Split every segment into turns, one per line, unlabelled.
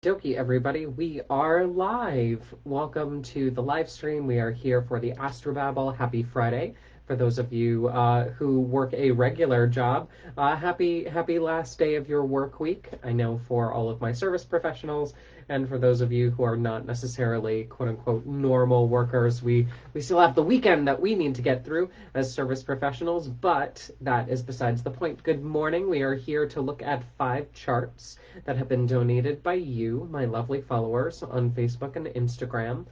Dokie, everybody, we are live. Welcome to the live stream. We are here for the Astro-Babble. Happy Friday. For those of you who work a regular job, happy last day of your work week. I know for all of my service professionals, and for those of you who are not necessarily quote unquote normal workers, we still have the weekend that we need to get through as service professionals, but that is besides the point. Good morning. We are here to look at 5 charts that have been donated by you, my lovely followers, on Facebook and Instagram.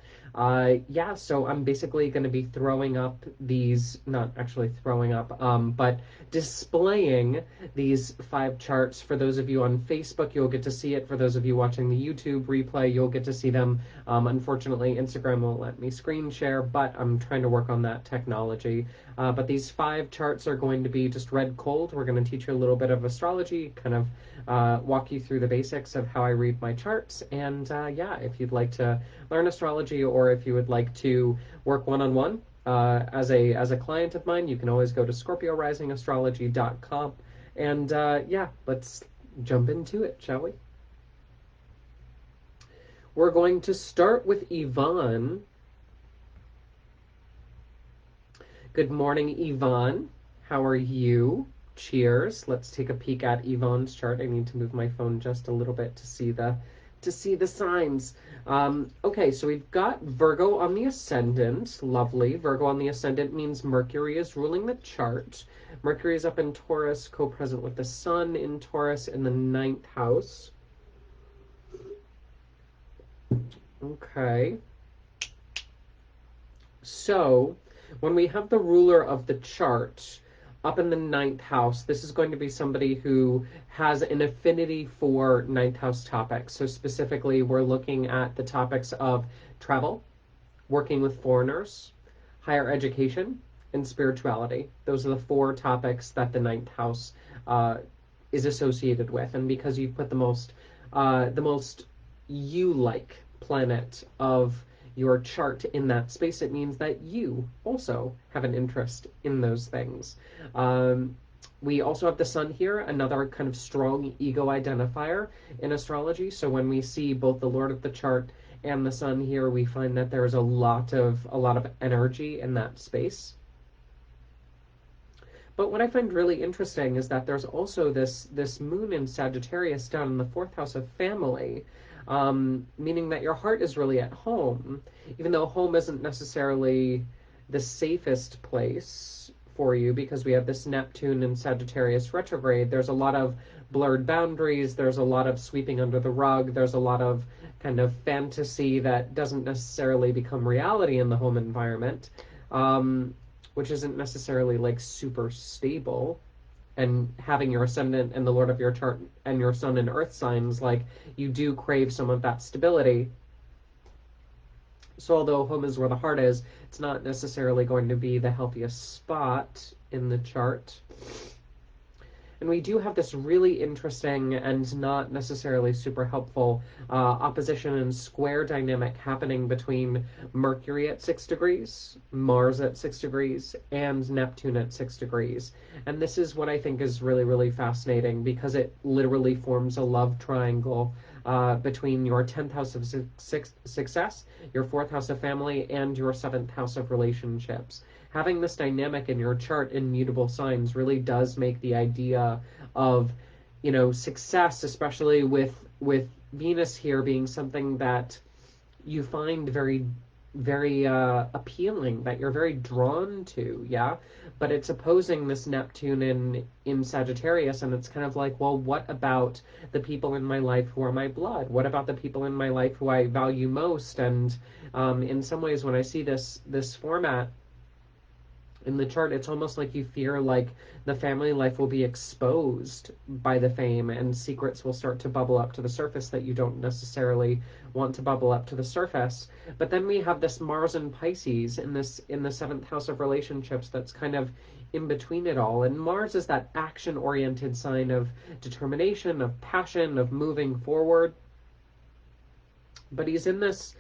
Yeah, so I'm basically going to be throwing up these, not actually throwing up, but displaying these 5 charts. For those of you on Facebook, you'll get to see it. For those of you watching the YouTube replay, you'll get to see them. Unfortunately, Instagram won't let me screen share, but I'm trying to work on that technology. But these 5 charts are going to be just read cold. We're going to teach you a little bit of astrology, kind of walk you through the basics of how I read my charts. And yeah, if you'd like to learn astrology, or if you would like to work one-on-one as a client of mine, you can always go to scorpiorisingastrology.com. And yeah, let's jump into it, shall we? We're going to start with Yvonne. Good morning, Yvonne. How are you? Cheers. Let's take a peek at Yvonne's chart. I need to move my phone just a little bit to see the signs. Okay, so we've got Virgo on the ascendant. Lovely. Virgo on the ascendant means Mercury is ruling the chart. Mercury is up in Taurus, co-present with the Sun in Taurus in the 9th house. Okay. So when we have the ruler of the chart up in the 9th house, this is going to be somebody who has an affinity for 9th house topics. So specifically, we're looking at the topics of travel, working with foreigners, higher education, and spirituality. Those are the 4 topics that the 9th house is associated with. And because you put the most you-like planet of your chart in that space, it means that you also have an interest in those things. We also have the Sun here, another kind of strong ego identifier in astrology. So when we see both the Lord of the chart and the Sun here, we find that there's a lot of energy in that space. But what I find really interesting is that there's also this moon in Sagittarius down in the 4th house of family, meaning that your heart is really at home, even though home isn't necessarily the safest place for you, because we have this Neptune in Sagittarius retrograde. There's a lot of blurred boundaries, there's a lot of sweeping under the rug, there's a lot of kind of fantasy that doesn't necessarily become reality in the home environment, which isn't necessarily like super stable. And having your ascendant and the Lord of your chart and your Sun and Earth signs, like, you do crave some of that stability. So although home is where the heart is, it's not necessarily going to be the healthiest spot in the chart. And we do have this really interesting and not necessarily super helpful opposition and square dynamic happening between Mercury at 6 degrees, Mars at 6 degrees, and Neptune at 6 degrees. And this is what I think is really, really fascinating, because it literally forms a love triangle between your 10th house of success, your 4th house of family, and your 7th house of relationships. Having this dynamic in your chart in mutable signs really does make the idea of, success, especially with Venus here being something that you find very, very appealing, that you're very drawn to, yeah? But it's opposing this Neptune in Sagittarius, and it's kind of like, well, what about the people in my life who are my blood? What about the people in my life who I value most? And in some ways, when I see this format in the chart, it's almost like you fear like the family life will be exposed by the fame, and secrets will start to bubble up to the surface that you don't necessarily want to bubble up to the surface. But then we have this Mars in Pisces in the 7th house of relationships that's kind of in between it all. And Mars is that action-oriented sign of determination, of passion, of moving forward. But he's in this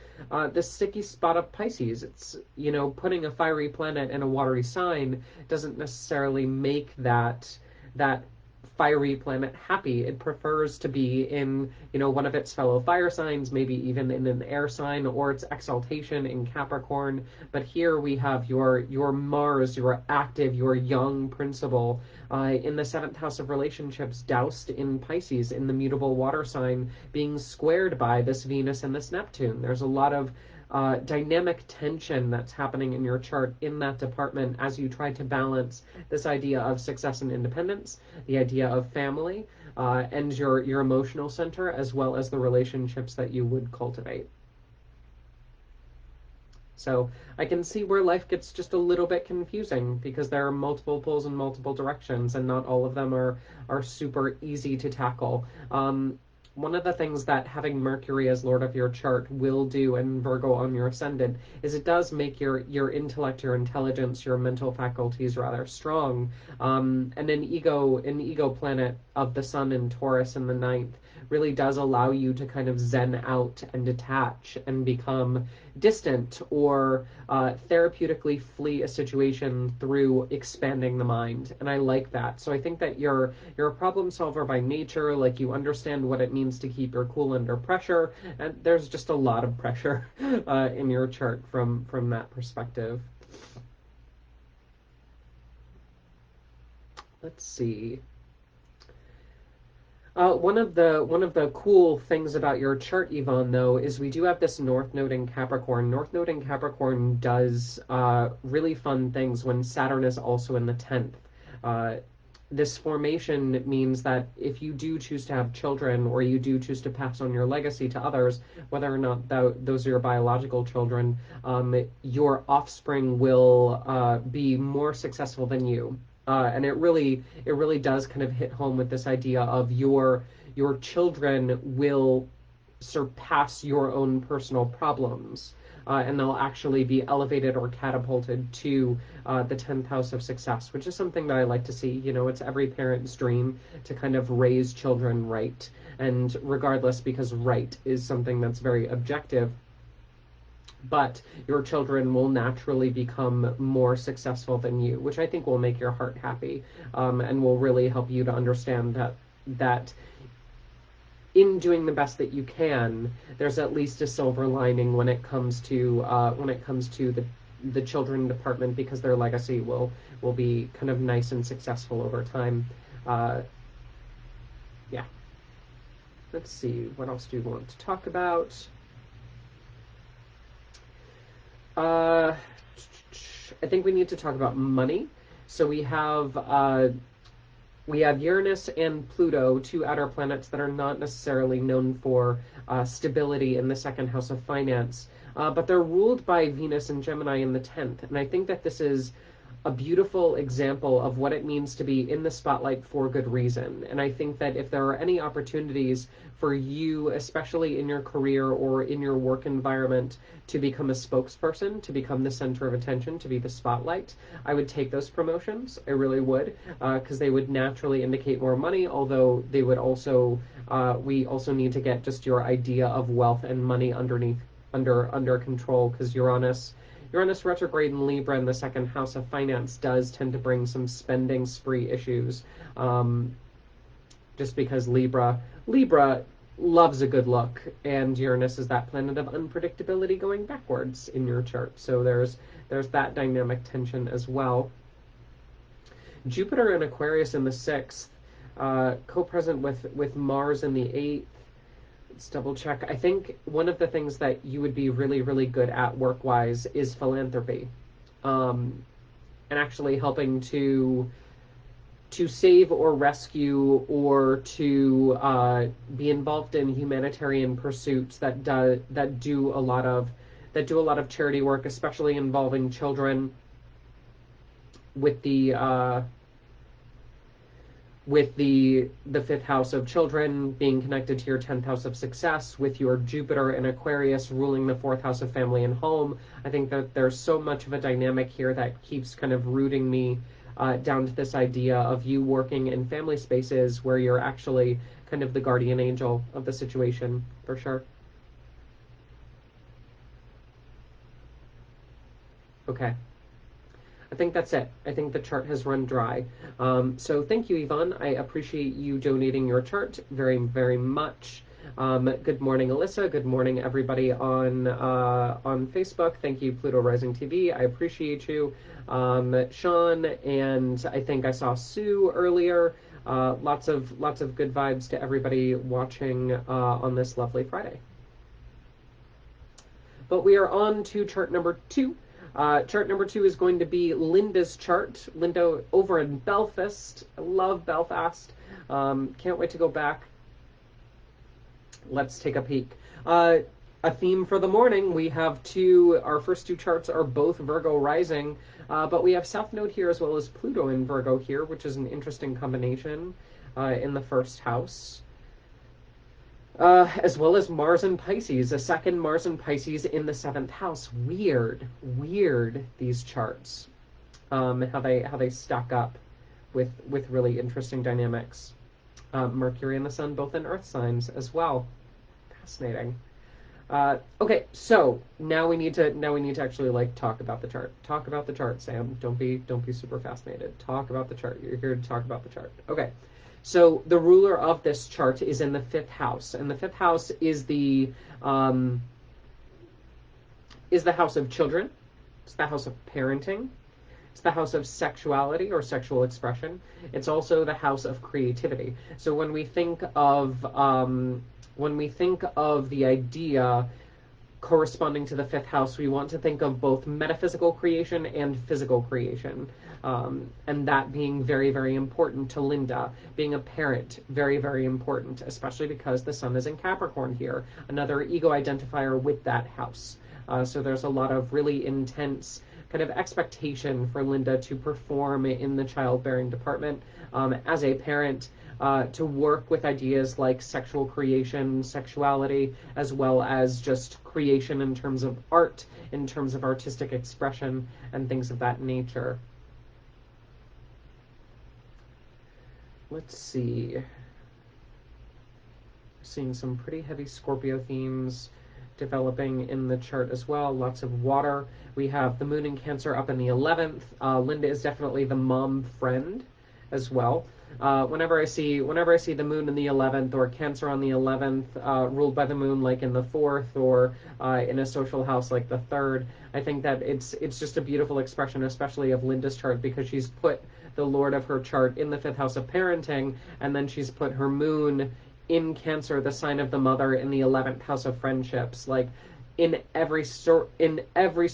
sticky spot of Pisces. It's, putting a fiery planet in a watery sign doesn't necessarily make that fiery planet happy. It prefers to be in, one of its fellow fire signs, maybe even in an air sign, or its exaltation in Capricorn. But here we have your Mars, your active, your young principle, in the seventh house of relationships, doused in Pisces, in the mutable water sign, being squared by this Venus and this Neptune. There's a lot of dynamic tension that's happening in your chart in that department as you try to balance this idea of success and independence, the idea of family, and your emotional center, as well as the relationships that you would cultivate. So I can see where life gets just a little bit confusing because there are multiple pulls in multiple directions, and not all of them are super easy to tackle. One of the things that having Mercury as Lord of your chart will do, and Virgo on your ascendant, is it does make your intellect, your intelligence, your mental faculties rather strong. And an ego planet of the Sun in Taurus in the ninth really does allow you to kind of zen out and detach and become distant, or therapeutically flee a situation through expanding the mind. And I like that. So I think that you're a problem solver by nature. Like, you understand what it means to keep your cool under pressure, and there's just a lot of pressure in your chart from that perspective. Let's see. One of the cool things about your chart, Yvonne, though, is we do have this North Node in Capricorn. North Node in Capricorn does really fun things when Saturn is also in the 10th. This formation means that if you do choose to have children, or you do choose to pass on your legacy to others, whether or not those are your biological children, your offspring will be more successful than you. And it really does kind of hit home with this idea of your children will surpass your own personal problems, and they'll actually be elevated or catapulted to the 10th house of success, which is something that I like to see. It's every parent's dream to kind of raise children right, and regardless, because right is something that's very objective, but your children will naturally become more successful than you, which I think will make your heart happy, and will really help you to understand that in doing the best that you can, there's at least a silver lining when it comes to the children department, because their legacy will be kind of nice and successful over time. Yeah. Let's see, what else do you want to talk about? I think we need to talk about money. So we have Uranus and Pluto, two outer planets that are not necessarily known for stability in the second house of finance, but they're ruled by Venus and Gemini in the 10th. And I think that this is a beautiful example of what it means to be in the spotlight for good reason. And I think that if there are any opportunities for you, especially in your career or in your work environment, to become a spokesperson, to become the center of attention, to be the spotlight, I would take those promotions. I really would, because they would naturally indicate more money, although they would also, we also need to get just your idea of wealth and money under control, because Uranus retrograde in Libra in the second house of finance does tend to bring some spending spree issues, just because Libra loves a good look, and Uranus is that planet of unpredictability going backwards in your chart. So there's that dynamic tension as well. Jupiter in Aquarius in the 6th, co-present with Mars in the 8th. Let's double check. I think one of the things that you would be really, really good at work-wise is philanthropy, and actually helping to save or rescue, or to be involved in humanitarian pursuits that do a lot of charity work, especially involving children, with the fifth house of children being connected to your 10th house of success, with your Jupiter in Aquarius ruling the 4th house of family and home. I think that there's so much of a dynamic here that keeps kind of rooting me down to this idea of you working in family spaces where you're actually kind of the guardian angel of the situation, for sure. Okay. think that's it. I think the chart has run dry. So thank you, Yvonne. I appreciate you donating your chart very, very much. Good morning, Alyssa. Good morning, everybody on Facebook. Thank you, Pluto Rising TV. I appreciate you. Sean, and I think I saw Sue earlier. Lots of good vibes to everybody watching on this lovely Friday. But we are on to chart number 2. Chart number 2 is going to be Linda's chart. Linda over in Belfast. I love Belfast. Can't wait to go back. Let's take a peek. A theme for the morning. We have our first 2 charts are both Virgo rising, but we have South Node here as well as Pluto in Virgo here, which is an interesting combination in the first house. As well as Mars and Pisces, a second Mars and Pisces in the 7th house. Weird, these charts. How they stack up with really interesting dynamics. Mercury and the Sun both in Earth signs as well. Fascinating. Okay, so now we need to actually like talk about the chart. Talk about the chart, Sam. Don't be super fascinated. Talk about the chart. You're here to talk about the chart. Okay. So the ruler of this chart is in the 5th house, and the 5th house is the house of children. It's the house of parenting. It's the house of sexuality or sexual expression. It's also the house of creativity. So when we think of the idea corresponding to the 5th house, we want to think of both metaphysical creation and physical creation. And that being very, very important to Linda. Being a parent, very, very important, especially because the sun is in Capricorn here, another ego identifier with that house. So there's a lot of really intense kind of expectation for Linda to perform in the childbearing department as a parent, to work with ideas like sexual creation, sexuality, as well as just creation in terms of art, in terms of artistic expression, and things of that nature. Let's see. Seeing some pretty heavy Scorpio themes developing in the chart as well. Lots of water. We have the moon in Cancer up in the 11th. Linda is definitely the mom friend as well. Whenever I see the moon in the 11th or Cancer on the 11th, ruled by the moon like in the 4th or in a social house like the 3rd, I think that it's just a beautiful expression, especially of Linda's chart, because she's put the Lord of her chart in the 5th house of parenting, and then she's put her moon in Cancer, the sign of the mother, in the 11th house of friendships. Like in every circle, in every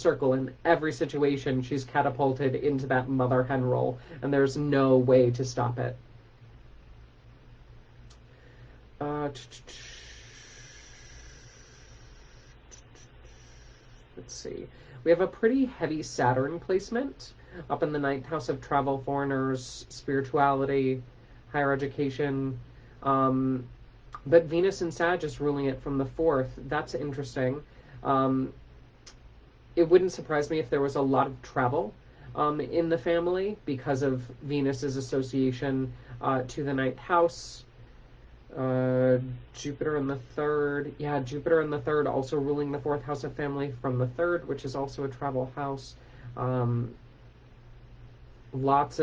situation, she's catapulted into that mother hen role, and there's no way to stop it. Let's see. We have a pretty heavy Saturn placement up in the 9th house of travel, foreigners, spirituality, higher education. But Venus and Sag is ruling it from the 4th. That's interesting. It wouldn't surprise me if there was a lot of travel in the family because of Venus's association to the 9th house. Jupiter in the 3rd. Yeah, Jupiter in the 3rd also ruling the 4th house of family from the 3rd, which is also a travel house. Lots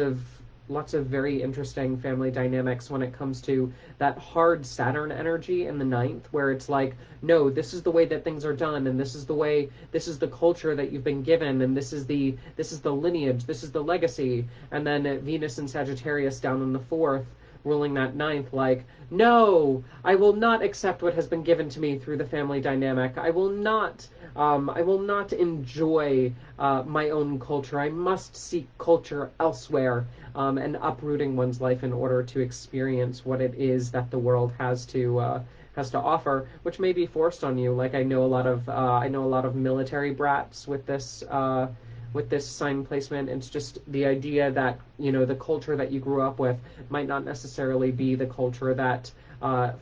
of very interesting family dynamics when it comes to that hard Saturn energy in the 9th, where it's like, no, this is the way that things are done, and this is the culture that you've been given, and this is the lineage, this is the legacy. And then Venus and Sagittarius down in the 4th, ruling that 9th, like, no, I will not accept what has been given to me through the family dynamic. I will not enjoy my own culture. I must seek culture elsewhere, and uprooting one's life in order to experience what it is that the world has to offer, which may be forced on you. Like I know a lot of military brats with this sign placement. It's just the idea that, the culture that you grew up with might not necessarily be the culture that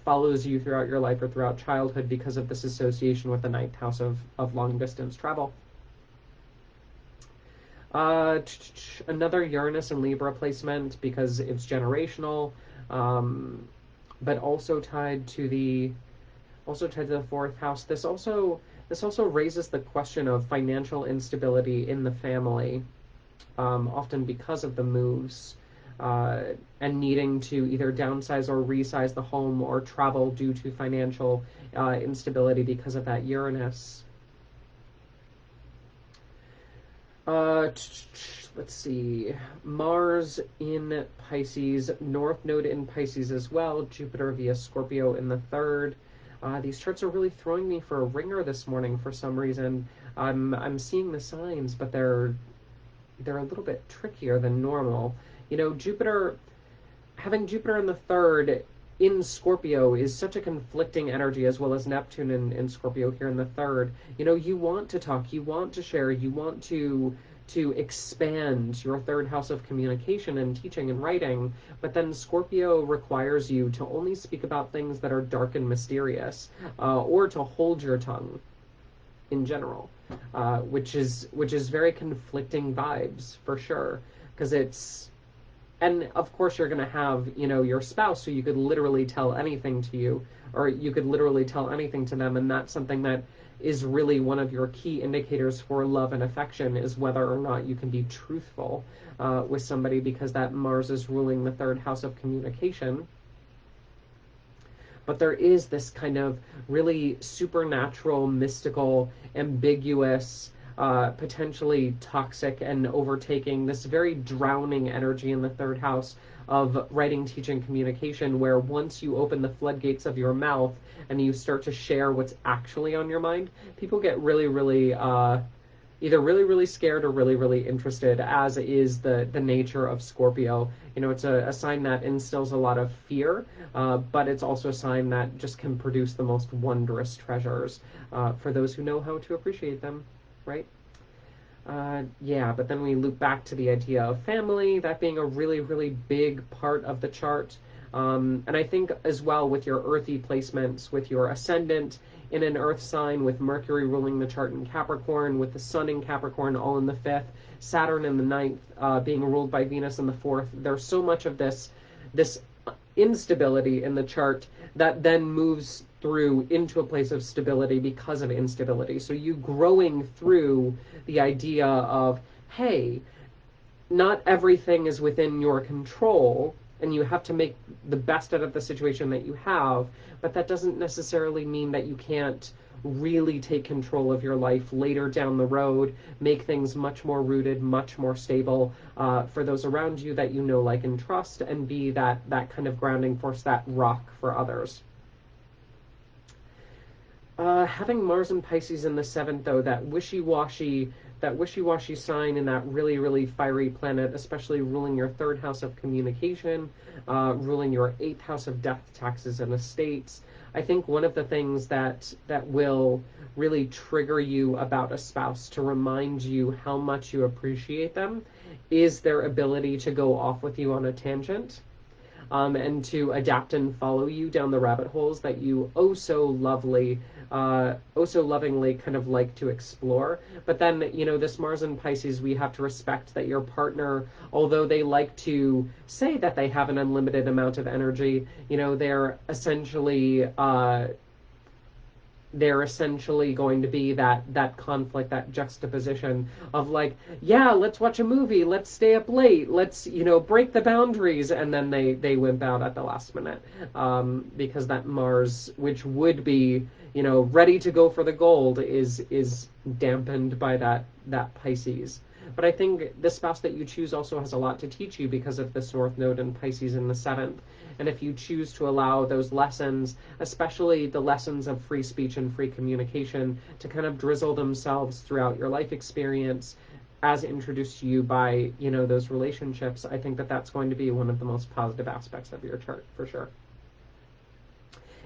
follows you throughout your life or throughout childhood because of this association with the 9th house of long distance travel. Another Uranus and Libra placement because it's generational, but also tied to the 4th house. This also raises the question of financial instability in the family. often because of the moves, uh, and needing to either downsize or resize the home or travel due to financial instability because of that Uranus. Let's see. Mars in Pisces, North Node in Pisces as well, Jupiter via Scorpio in the third. These charts are really throwing me for a ringer this morning for some reason. I'm seeing the signs, but they're a little bit trickier than normal. You know, having Jupiter in the third in Scorpio is such a conflicting energy, as well as Neptune in Scorpio here in the third. You know, you want to talk, you want to share, you want to expand your third house of communication and teaching and writing, but then Scorpio requires you to only speak about things that are dark and mysterious, or to hold your tongue in general, which is very conflicting vibes for sure, because it's, and of course you're going to have, you know, your spouse who you could literally tell anything to you, or you could literally tell anything to them, and that's something that is really one of your key indicators for love and affection, is whether or not you can be truthful with somebody, because that Mars is ruling the third house of communication. But there is this kind of really supernatural, mystical, ambiguous, potentially toxic and overtaking, this very drowning energy in the third house of writing, teaching, communication, where once you open the floodgates of your mouth and you start to share what's actually on your mind, people get really, really either really, really scared or really, really interested, as is the nature of Scorpio. You know, it's a sign that instills a lot of fear, but it's also a sign that just can produce the most wondrous treasures for those who know how to appreciate them, right? Yeah, but then we loop back to the idea of family, that being a really, really big part of the chart. And I think as well with your earthy placements, with your ascendant in an earth sign, with Mercury ruling the chart in Capricorn, with the sun in Capricorn all in the fifth, Saturn in the ninth, being ruled by Venus in the fourth. There's so much of this instability in the chart that then moves through into a place of stability because of instability. So you growing through the idea of, hey, not everything is within your control, and you have to make the best out of the situation that you have, but that doesn't necessarily mean that you can't really take control of your life later down the road, make things much more rooted, much more stable for those around you that you know, like, and trust, and be that kind of grounding force, that rock for others. Having Mars and Pisces in the seventh, though, that wishy-washy sign, and that really, really fiery planet, especially ruling your third house of communication, ruling your eighth house of death, taxes, and estates. I think one of the things that will really trigger you about a spouse, to remind you how much you appreciate them, is their ability to go off with you on a tangent. And to adapt and follow you down the rabbit holes that you oh so lovingly kind of like to explore. But then, you know, this Mars and Pisces, we have to respect that your partner, although they like to say that they have an unlimited amount of energy, you know, they're essentially going to be that conflict, that juxtaposition of, like, yeah, let's watch a movie, let's stay up late, let's, you know, break the boundaries, and then they wimp out at the last minute, because that Mars, which would be, you know, ready to go for the gold, is dampened by that Pisces. But I think the spouse that you choose also has a lot to teach you because of this North Node in Pisces in the seventh. And if you choose to allow those lessons, especially the lessons of free speech and free communication, to kind of drizzle themselves throughout your life experience as introduced to you by, you know, those relationships, I think that that's going to be one of the most positive aspects of your chart, for sure.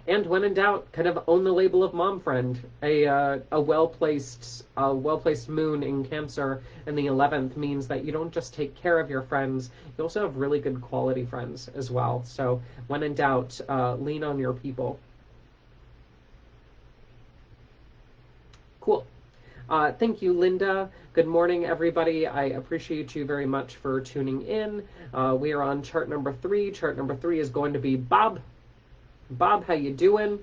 And when in doubt, kind of own the label of mom friend. A well-placed moon in Cancer in the 11th means that you don't just take care of your friends, you also have really good quality friends as well. So when in doubt, lean on your people. Cool. Thank you, Linda. Good morning, everybody. I appreciate you very much for tuning in. We are on chart number 3. Chart number 3 is going to be Bob. Bob, how you doing?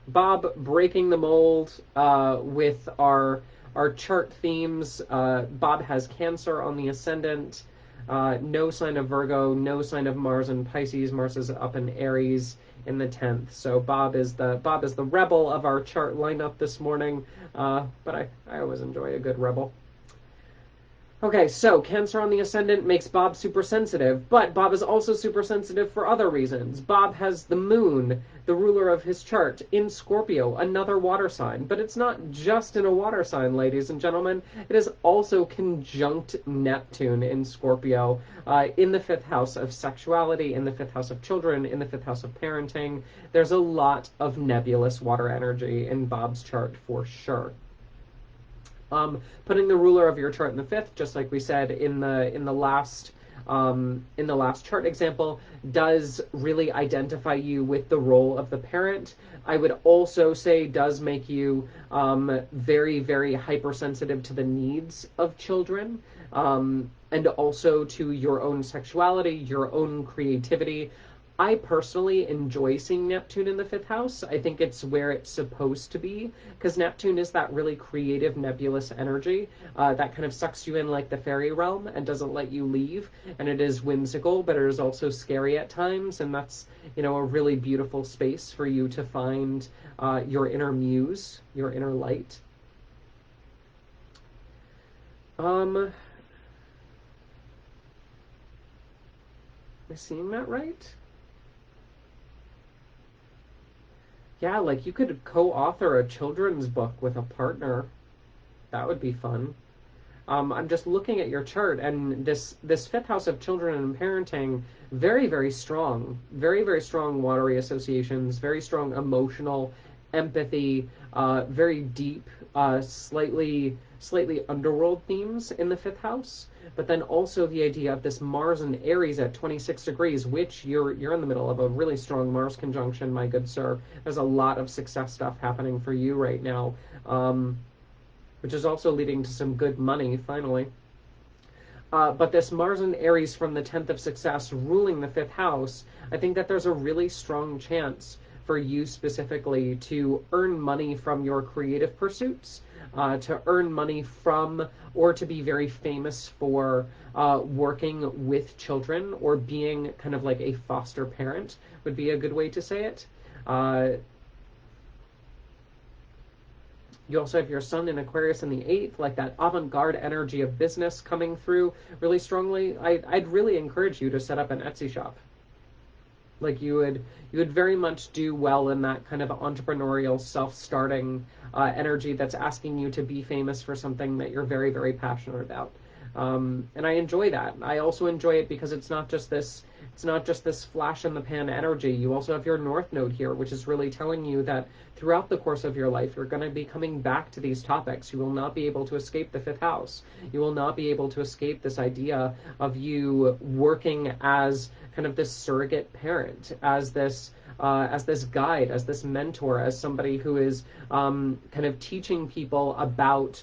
Bob breaking the mold with our our chart themes, Bob has Cancer on the ascendant, no sign of Virgo, no sign of Mars in Pisces. Mars is up in Aries in the 10th. So Bob is the rebel of our chart lineup this morning. But I always enjoy a good rebel. Okay, so Cancer on the ascendant makes Bob super sensitive, but Bob is also super sensitive for other reasons. Bob has the moon, the ruler of his chart, in Scorpio, another water sign. But it's not just in a water sign, ladies and gentlemen. It is also conjunct Neptune in Scorpio, in the 5th house of sexuality, in the 5th house of children, in the 5th house of parenting. There's a lot of nebulous water energy in Bob's chart for sure. Putting the ruler of your chart in the 5th, just like we said in the last chart example, does really identify you with the role of the parent. I would also say does make you very, very hypersensitive to the needs of children, and also to your own sexuality, your own creativity. I personally enjoy seeing Neptune in the 5th house. I think it's where it's supposed to be, because Neptune is that really creative, nebulous energy that kind of sucks you in like the fairy realm and doesn't let you leave. And it is whimsical, but it is also scary at times. And that's, a really beautiful space for you to find your inner muse, your inner light. Am I seeing that right? Yeah, like you could co-author a children's book with a partner. That would be fun. I'm just looking at your chart, and this 5th house of children and parenting, very, very strong. Very, very strong watery associations, very strong emotional empathy, very deep, slightly underworld themes in the 5th house. But then also the idea of this Mars and Aries at 26 degrees, which you're in the middle of a really strong Mars conjunction, my good sir. There's a lot of success stuff happening for you right now, which is also leading to some good money, finally. But this Mars and Aries from the 10th of success ruling the 5th house, I think that there's a really strong chance for you specifically to earn money from your creative pursuits, to earn money from, or to be very famous for working with children, or being kind of like a foster parent would be a good way to say it. You also have your sun in Aquarius in the 8th, like that avant-garde energy of business coming through really strongly. I'd really encourage you to set up an Etsy shop. Like you would very much do well in that kind of entrepreneurial, self-starting energy that's asking you to be famous for something that you're very, very passionate about. And I enjoy that. I also enjoy it because it's not just this flash in the pan energy. You also have your North Node here, which is really telling you that throughout the course of your life, you're going to be coming back to these topics. You will not be able to escape the 5th house. You will not be able to escape this idea of you working as kind of this surrogate parent, as this guide, as this mentor, as somebody who is kind of teaching people about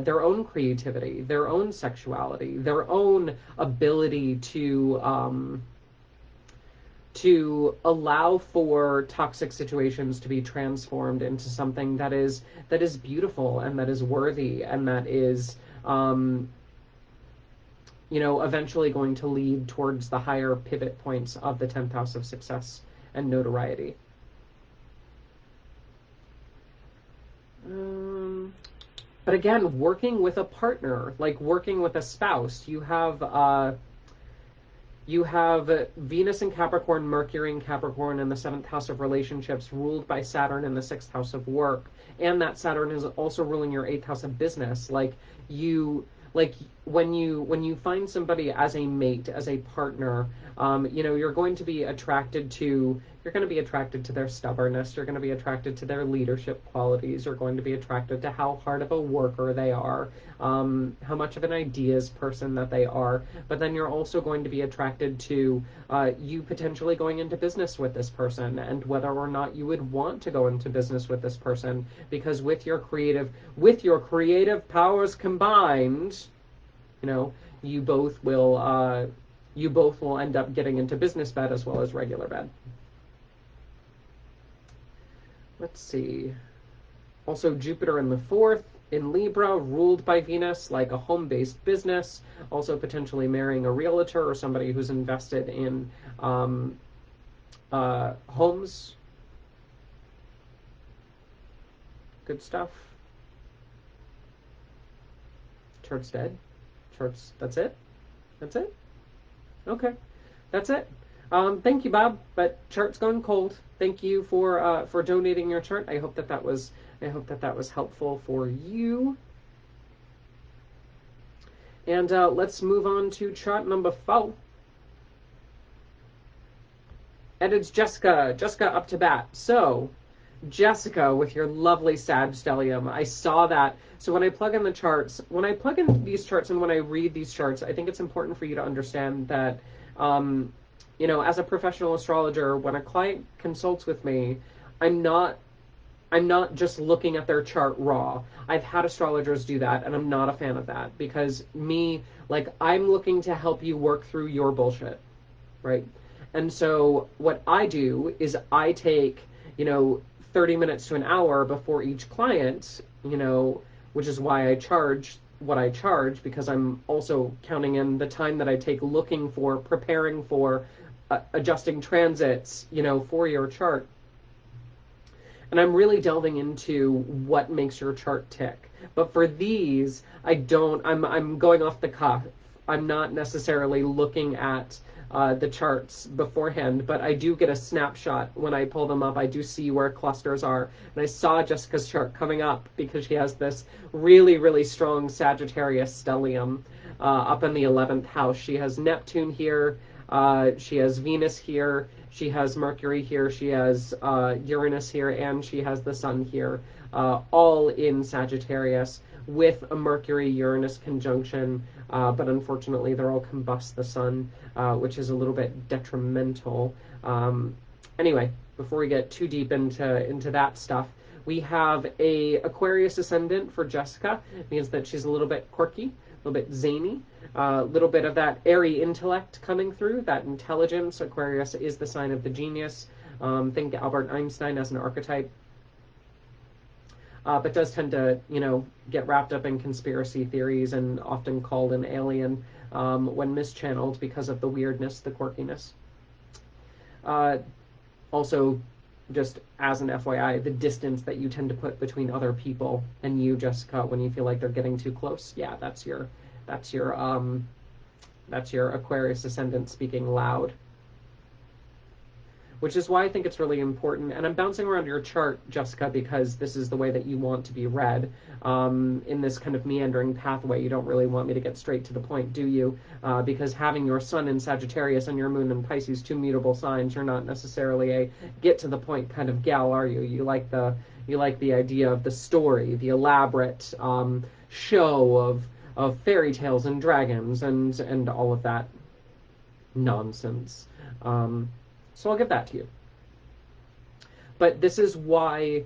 their own creativity, their own sexuality, their own ability to allow for toxic situations to be transformed into something that is beautiful and that is worthy and that is eventually going to lead towards the higher pivot points of the 10th house of success and notoriety. But again, working with a partner, like working with a spouse, you have Venus in Capricorn, Mercury in Capricorn in the 7th house of relationships, ruled by Saturn in the 6th house of work. And that Saturn is also ruling your 8th house of business. When you find somebody as a mate, as a partner, you're going to be attracted to their stubbornness. You're going to be attracted to their leadership qualities. You're going to be attracted to how hard of a worker they are, how much of an ideas person that they are. But then you're also going to be attracted to you potentially going into business with this person, and whether or not you would want to go into business with this person, because with your creative powers combined, you both will end up getting into business bed as well as regular bed. Let's see. Also, Jupiter in the 4th, in Libra, ruled by Venus, like a home-based business, also potentially marrying a realtor or somebody who's invested in homes. Good stuff. Chart's dead. Chart's, that's it? That's it? Okay. That's it. Thank you, Bob. But chart's gone cold. Thank you for donating your chart. I hope that was helpful for you. And let's move on to chart number 4. And it's Jessica. Jessica up to bat. So, Jessica, with your lovely Sag stellium, I saw that. So when I plug in the charts, when I plug in these charts and when I read these charts, I think it's important for you to understand that, as a professional astrologer, when a client consults with me, I'm not just looking at their chart raw. I've had astrologers do that, and I'm not a fan of that because I'm looking to help you work through your bullshit, right? And so what I do is I take, 30 minutes to an hour before each client, which is why I charge what I charge, because I'm also counting in the time that I take looking for, preparing for, adjusting transits, for your chart. And I'm really delving into what makes your chart tick. But for these, I'm going off the cuff. I'm not necessarily looking at the charts beforehand, but I do get a snapshot when I pull them up. I do see where clusters are. And I saw Jessica's chart coming up because she has this really, really strong Sagittarius stellium up in the 11th house. She has Neptune here. She has Venus here. She has Mercury here. She has Uranus here. And she has the Sun here, all in Sagittarius with a Mercury-Uranus conjunction. But unfortunately, they're all combust the Sun, which is a little bit detrimental. Anyway, before we get too deep into that stuff, we have a Aquarius ascendant for Jessica. It means that she's a little bit quirky, a little bit zany, a little bit of that airy intellect coming through, that intelligence. Aquarius is the sign of the genius. Think Albert Einstein as an archetype. But does tend to, get wrapped up in conspiracy theories and often called an alien when mischanneled because of the weirdness, the quirkiness. Also, just as an FYI, the distance that you tend to put between other people and you, Jessica, when you feel like they're getting too close. Yeah, that's your Aquarius ascendant speaking loud. Which is why I think it's really important. And I'm bouncing around your chart, Jessica, because this is the way that you want to be read. In this kind of meandering pathway, you don't really want me to get straight to the point, do you? Because having your Sun in Sagittarius and your Moon in Pisces, 2 mutable signs, you're not necessarily a get-to-the-point kind of gal, are you? You like the idea of the story, the elaborate show of fairy tales and dragons and all of that nonsense. So I'll give that to you. But this is why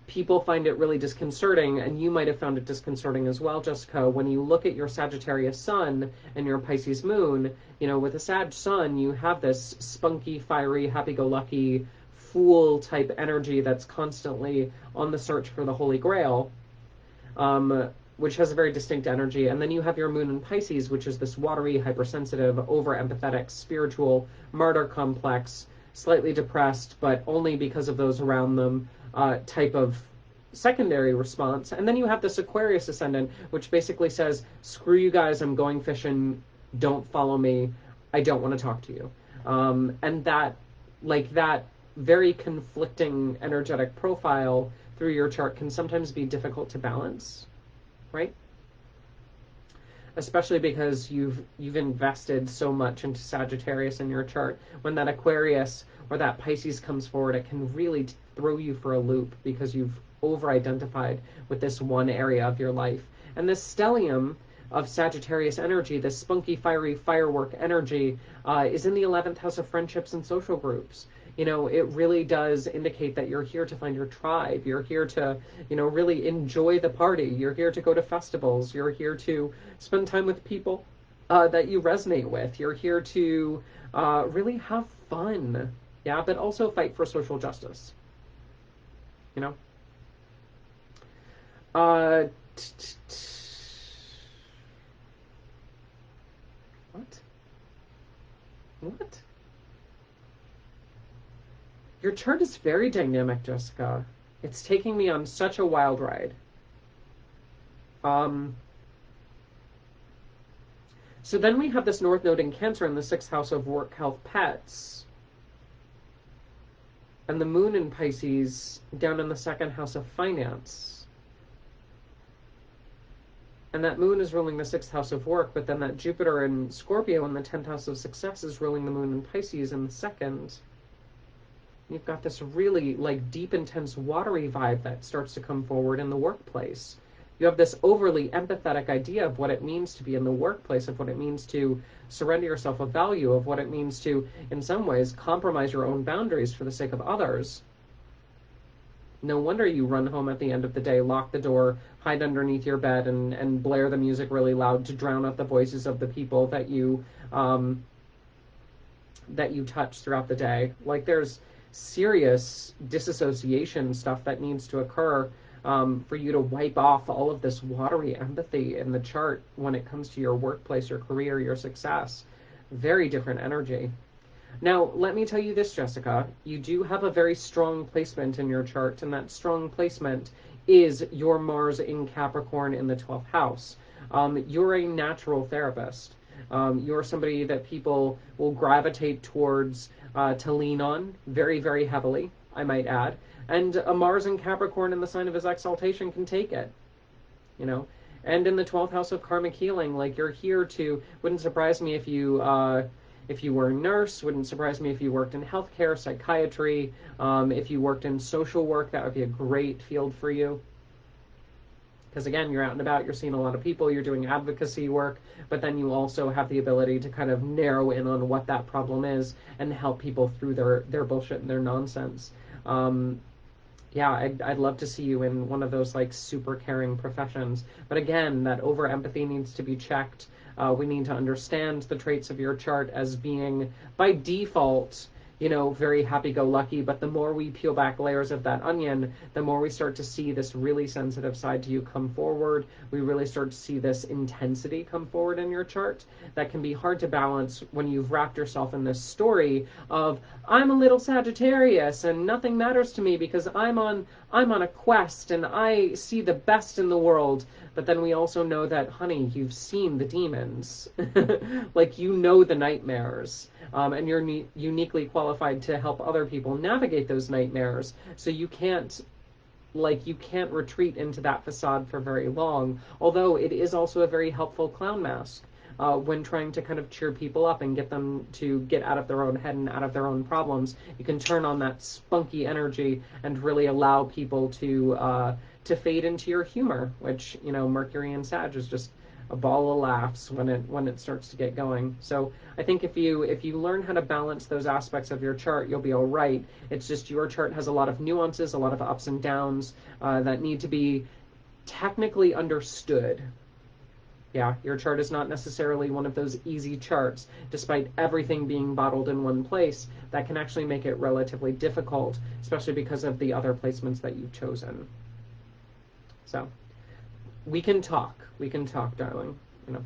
people find it really disconcerting, and you might have found it disconcerting as well, Jessica, when you look at your Sagittarius Sun and your Pisces Moon. With a Sag Sun, you have this spunky, fiery, happy-go-lucky, fool-type energy that's constantly on the search for the Holy Grail, which has a very distinct energy. And then you have your Moon in Pisces, which is this watery, hypersensitive, over-empathetic, spiritual, martyr complex, slightly depressed, but only because of those around them, type of secondary response. And then you have this Aquarius ascendant, which basically says, screw you guys, I'm going fishing, don't follow me, I don't want to talk to you. And that very conflicting energetic profile through your chart can sometimes be difficult to balance. Right? Especially because you've invested so much into Sagittarius in your chart. When that Aquarius or that Pisces comes forward, it can really throw you for a loop because you've over-identified with this one area of your life. And this stellium of Sagittarius energy, this spunky, fiery, firework energy, is in the 11th house of friendships and social groups. It really does indicate that you're here to find your tribe. You're here to, really enjoy the party. You're here to go to festivals. You're here to spend time with people that you resonate with. You're here to really have fun. Yeah, but also fight for social justice. What? What? Your chart is very dynamic, Jessica. It's taking me on such a wild ride. So then we have this North Node in Cancer in the 6th house of work, health, pets. And the moon in Pisces down in the 2nd house of finance. And that moon is ruling the 6th house of work, but then that Jupiter in Scorpio in the 10th house of success is ruling the moon in Pisces in the 2nd. You've got this really like deep, intense, watery vibe that starts to come forward in the workplace. You have this overly empathetic idea of what it means to be in the workplace, of what it means to surrender yourself a value, of what it means to, in some ways, compromise your own boundaries for the sake of others. No wonder you run home at the end of the day, lock the door, hide underneath your bed, and blare the music really loud to drown out the voices of the people that you touch throughout the day. Like, there's serious disassociation stuff that needs to occur for you to wipe off all of this watery empathy in the chart when it comes to your workplace, your career, your success. Very different energy. Now, let me tell you this, Jessica. You do have a very strong placement in your chart, and that strong placement is your Mars in Capricorn in the 12th house. You're a natural therapist. You're somebody that people will gravitate towards to lean on very, very heavily, I might add. And a Mars in Capricorn in the sign of his exaltation can take it, you know. And in the 12th house of karmic healing, like, you're here to, wouldn't surprise me if you were a nurse, wouldn't surprise me if you worked in healthcare, psychiatry, if you worked in social work, that would be a great field for you. Because again, you're out and about, you're seeing a lot of people, you're doing advocacy work, but then you also have the ability to kind of narrow in on what that problem is and help people through their bullshit and their nonsense. Yeah, I'd love to see you in one of those like super caring professions. But again, that over empathy needs to be checked. We need to understand the traits of your chart as being by default, you know, very happy-go-lucky, but the more we peel back layers of that onion, the more we start to see this really sensitive side to you come forward. We really start to see this intensity come forward in your chart that can be hard to balance when you've wrapped yourself in this story of, I'm a little Sagittarius and nothing matters to me because I'm on a quest and I see the best in the world. But then we also know that, honey, you've seen the demons. Like, you know the nightmares. And you're uniquely qualified to help other people navigate those nightmares. So you can't retreat into that facade for very long. Although it is also a very helpful clown mask when trying to kind of cheer people up and get them to get out of their own head and out of their own problems. You can turn on that spunky energy and really allow people to fade into your humor, which, you know, Mercury and Sag is just a ball of laughs when it starts to get going. So I think if you learn how to balance those aspects of your chart, you'll be all right. It's just your chart has a lot of nuances, a lot of ups and downs that need to be technically understood. Yeah, your chart is not necessarily one of those easy charts, despite everything being bottled in one place. That can actually make it relatively difficult, especially because of the other placements that you've chosen. So we can talk, darling, you know.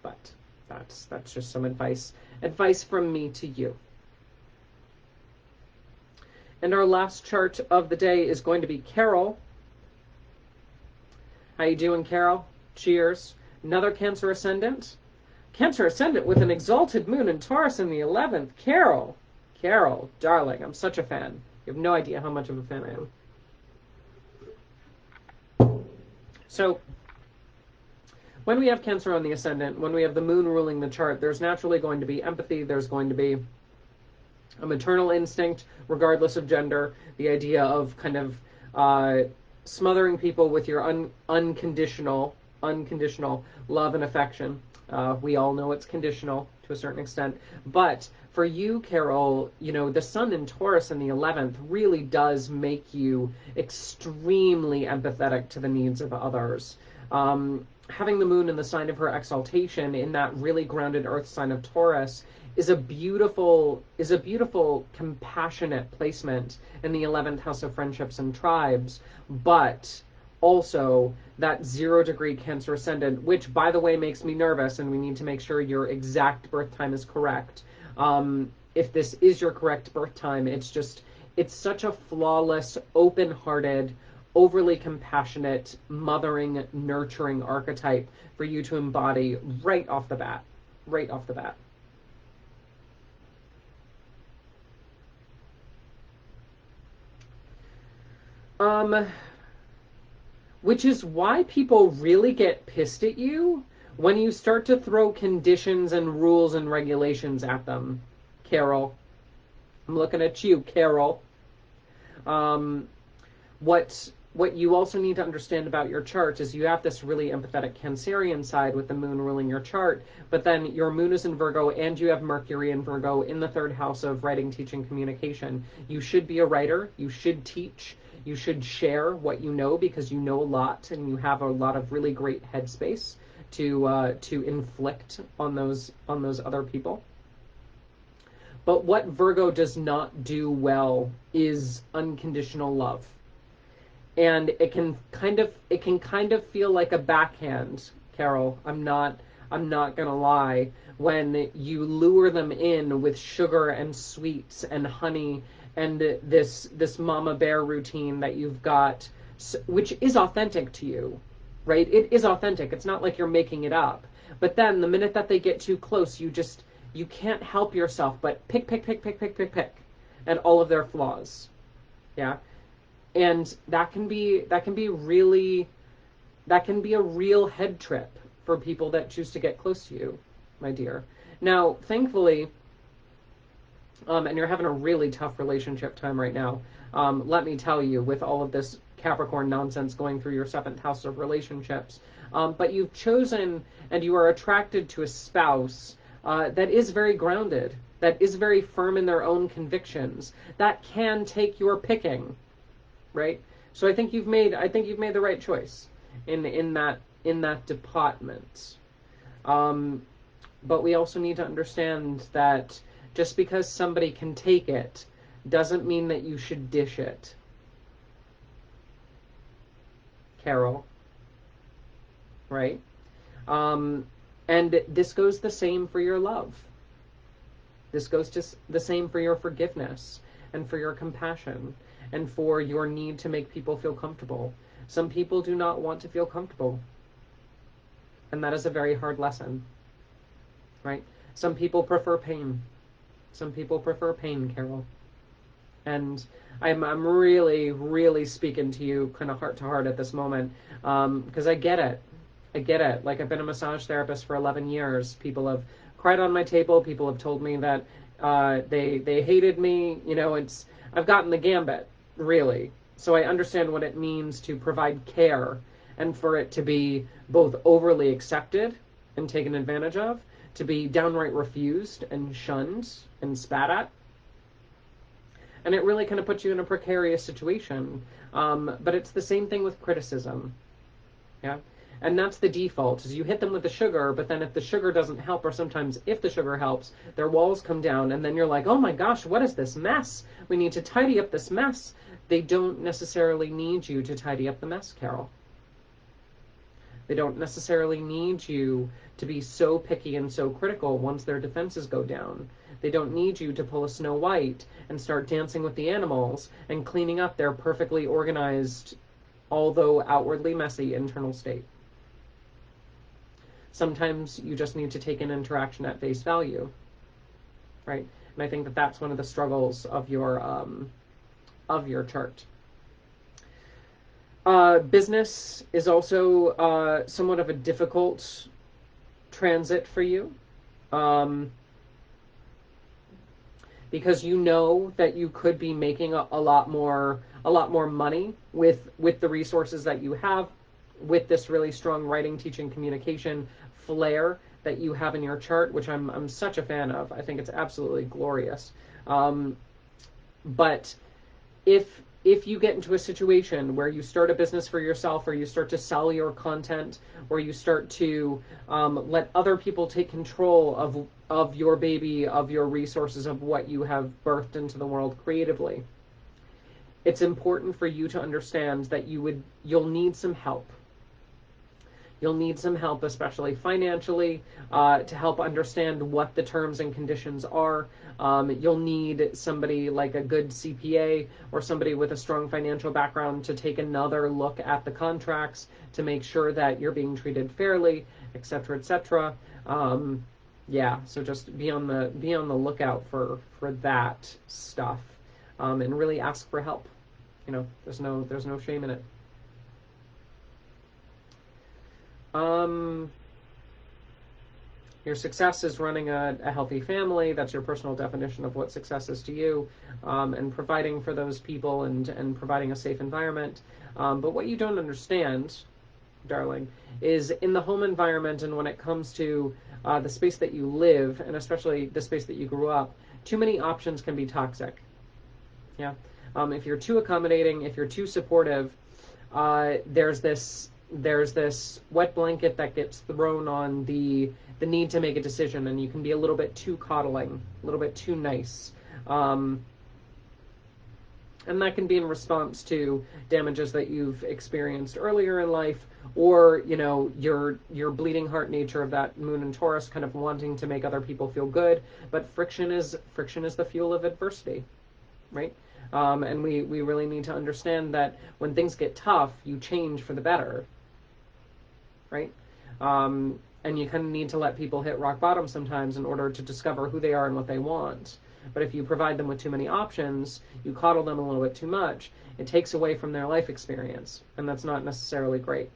But that's just some advice from me to you. And our last chart of the day is going to be Carol. How you doing, Carol? Cheers. Another Cancer ascendant. Cancer ascendant with an exalted moon in Taurus in the 11th. Carol, darling, I'm such a fan. You have no idea how much of a fan I am. So when we have Cancer on the ascendant, when we have the moon ruling the chart, there's naturally going to be empathy. There's going to be a maternal instinct, regardless of gender. The idea of kind of smothering people with your unconditional love and affection. We all know it's conditional to a certain extent. But for you, Carol, you know, the sun in Taurus in the 11th really does make you extremely empathetic to the needs of others. Having the moon in the sign of her exaltation in that really grounded earth sign of Taurus is a beautiful, compassionate placement in the 11th house of friendships and tribes. But also that 0-degree Cancer ascendant, which, by the way, makes me nervous, and we need to make sure your exact birth time is correct. If this is your correct birth time, it's such a flawless, open-hearted, overly compassionate, mothering, nurturing archetype for you to embody right off the bat. Right off the bat. Which is why people really get pissed at you when you start to throw conditions and rules and regulations at them, Carol. I'm looking at you, Carol. What you also need to understand about your chart is you have this really empathetic Cancerian side with the moon ruling your chart, but then your moon is in Virgo and you have Mercury in Virgo in the third house of writing, teaching, communication. You should be a writer. You should teach. You should share what you know because you know a lot and you have a lot of really great headspace to inflict on those other people. But what Virgo does not do well is unconditional love. And it can kind of feel like a backhand, Carol. I'm not gonna lie, when you lure them in with sugar and sweets and honey and this mama bear routine that you've got, which is authentic to you, right? It is authentic. It's not like you're making it up. But then the minute that they get too close, you can't help yourself but pick at all of their flaws. Yeah. And that can be a real head trip for people that choose to get close to you, my dear. Now, thankfully, and you're having a really tough relationship time right now. Let me tell you, with all of this Capricorn nonsense going through your 7th house of relationships. But you've chosen and you are attracted to a spouse that is very grounded, that is very firm in their own convictions, that can take your picking. Right? So I think you've made the right choice in that department. But we also need to understand that just because somebody can take it doesn't mean that you should dish it. Carol. Right? And this goes the same for your love. This goes just the same for your forgiveness and for your compassion and for your need to make people feel comfortable. Some people do not want to feel comfortable. And that is a very hard lesson. Right? Some people prefer pain. Some people prefer pain, Carol. And I'm really, really speaking to you kind of heart to heart at this moment, because I get it. I get it. Like, I've been a massage therapist for 11 years. People have cried on my table. People have told me that they hated me. You know, I've gotten the gambit, really. So I understand what it means to provide care and for it to be both overly accepted and taken advantage of, to be downright refused and shunned and spat at. And it really kind of puts you in a precarious situation. But it's the same thing with criticism. Yeah. And that's the default, is you hit them with the sugar, but then if the sugar doesn't help, or sometimes if the sugar helps, their walls come down, and then you're like, oh my gosh, what is this mess? We need to tidy up this mess. They don't necessarily need you to tidy up the mess, Carol. They don't necessarily need you to be so picky and so critical once their defenses go down. They don't need you to pull a Snow White and start dancing with the animals and cleaning up their perfectly organized, although outwardly messy, internal state. Sometimes you just need to take an interaction at face value, right? And I think that that's one of the struggles of your chart. Business is also somewhat of a difficult transit for you, because you know that you could be making a lot more money with the resources that you have, with this really strong writing, teaching, communication flair that you have in your chart, which I'm such a fan of. I think it's absolutely glorious. But if you get into a situation where you start a business for yourself, or you start to sell your content, or you start to let other people take control of your baby, of your resources, of what you have birthed into the world creatively, it's important for you to understand that you'll need some help. You'll need some help, especially financially, to help understand what the terms and conditions are. You'll need somebody like a good CPA or somebody with a strong financial background to take another look at the contracts to make sure that you're being treated fairly, et cetera, et cetera. Yeah, so just be on the lookout for that stuff, and really ask for help. You know, there's no shame in it. Your success is running a healthy family. That's your personal definition of what success is to you, and providing for those people and providing a safe environment. But what you don't understand, darling, is in the home environment and when it comes to the space that you live, and especially the space that you grew up, too many options can be toxic. Yeah. If you're too accommodating, if you're too supportive, there's this wet blanket that gets thrown on the need to make a decision, and you can be a little bit too coddling, a little bit too nice. And that can be in response to damages that you've experienced earlier in life, or, you know, your bleeding heart nature of that moon and Taurus kind of wanting to make other people feel good. But friction is the fuel of adversity, right? And we really need to understand that when things get tough, you change for the better, right? And you kind of need to let people hit rock bottom sometimes in order to discover who they are and what they want. But if you provide them with too many options, you coddle them a little bit too much, it takes away from their life experience, and that's not necessarily great.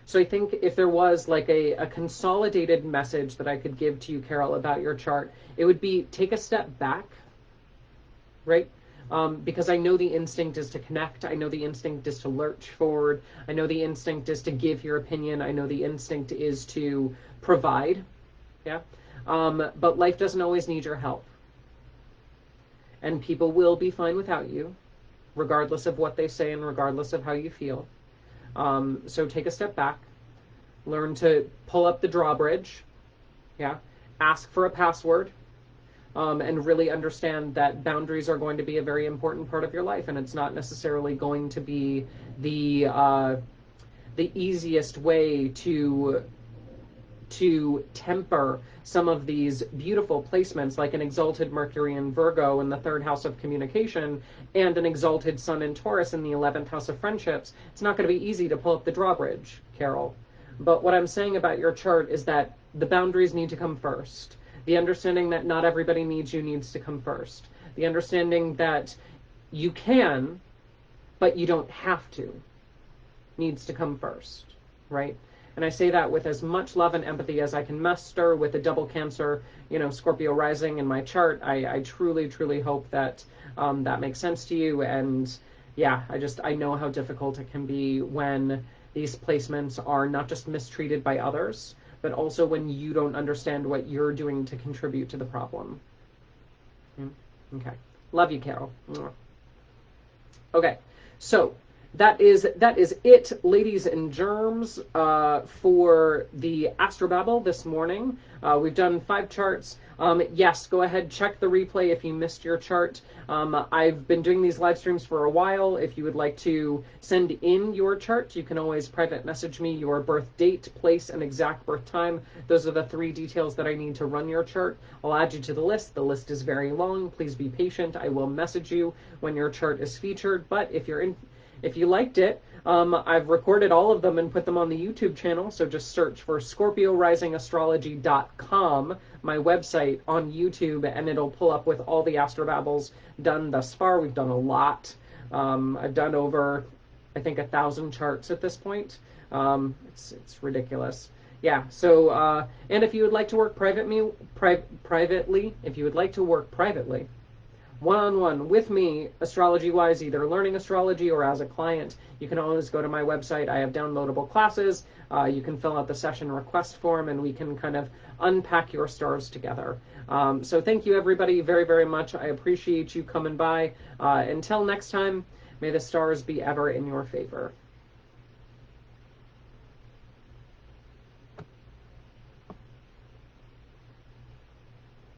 So I think if there was like a consolidated message that I could give to you, Carol, about your chart, it would be take a step back, right? Because I know the instinct is to connect. I know the instinct is to lurch forward. I know the instinct is to give your opinion. I know the instinct is to provide. Yeah. But life doesn't always need your help. And people will be fine without you, regardless of what they say and regardless of how you feel. So take a step back. Learn to pull up the drawbridge. Yeah. Ask for a password. And really understand that boundaries are going to be a very important part of your life, and it's not necessarily going to be the easiest way to temper some of these beautiful placements, like an exalted Mercury in Virgo in the 3rd house of communication and an exalted Sun in Taurus in the 11th house of friendships. It's not going to be easy to pull up the drawbridge, Carol. But what I'm saying about your chart is that the boundaries need to come first. The understanding that not everybody needs you needs to come first. The understanding that you can, but you don't have to, needs to come first, right? And I say that with as much love and empathy as I can muster with a double Cancer, Scorpio rising in my chart. I truly, truly hope that that makes sense to you. And yeah, I know how difficult it can be when these placements are not just mistreated by others, but also when you don't understand what you're doing to contribute to the problem. Okay. Love you, Carol. Okay. So that is it, ladies and germs, for the Astro-Babble this morning. We've done 5 charts. Yes, go ahead, check the replay if you missed your chart. I've been doing these live streams for a while. If you would like to send in your chart, you can always private message me your birth date, place, and exact birth time. Those are the 3 details that I need to run your chart. I'll add you to the list. The list is very long. Please be patient. I will message you when your chart is featured. But if you liked it, I've recorded all of them and put them on the YouTube channel, so just search for ScorpioRisingAstrology.com, my website, on YouTube, and it'll pull up with all the Astro-Babbles done thus far. We've done a lot. I've done over, I think, 1,000 charts at this point. It's ridiculous. Yeah, so, and if you would like to work privately, if you would like to work privately, one-on-one with me, astrology-wise, either learning astrology or as a client, you can always go to my website. I have downloadable classes. You can fill out the session request form, and we can kind of unpack your stars together. So thank you, everybody, very, very much. I appreciate you coming by. Until next time, may the stars be ever in your favor.